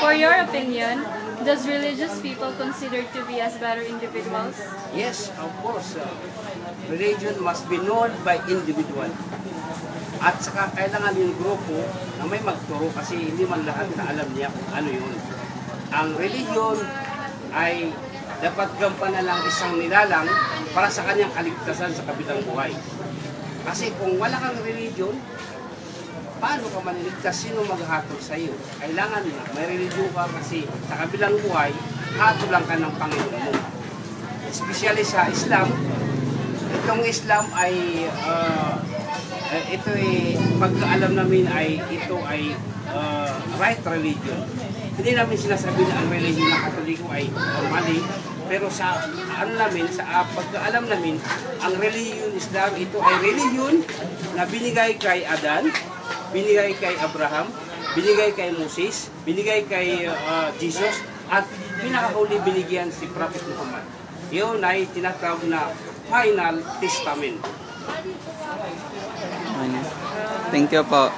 for your opinion, does religious people consider to be as better individuals? Yes, of course. Religion must be known by individual. At saka kailangan yung grupo na may magturo kasi hindi man lahat na alam niya kung ano yun. Ang religion ay dapat gampanan lang isang nilalang para sa kanyang kaligtasan sa kabilang buhay. Kasi kung wala kang religion, paano ka maniligtas? Sino maghatol sa iyo? Kailangan may religion ka kasi sa kabilang buhay, hatulang ka ng Panginoon mo. Especially sa Islam, itong Islam ay ito ay pagkaalam namin ay ito ay right religion. Hindi namin sinasabi na ang religion ng Katoliko ay mali, pero sa ano namin, sa pagkaalam namin, ang religion Islam ito ay religion na binigay kay Adan, binigay kay Abraham, binigay kay Moses, binigay kay Jesus, at pinakahuli binigyan si Prophet Muhammad. Yun ay tinatawag na Final Testament. Thank you po.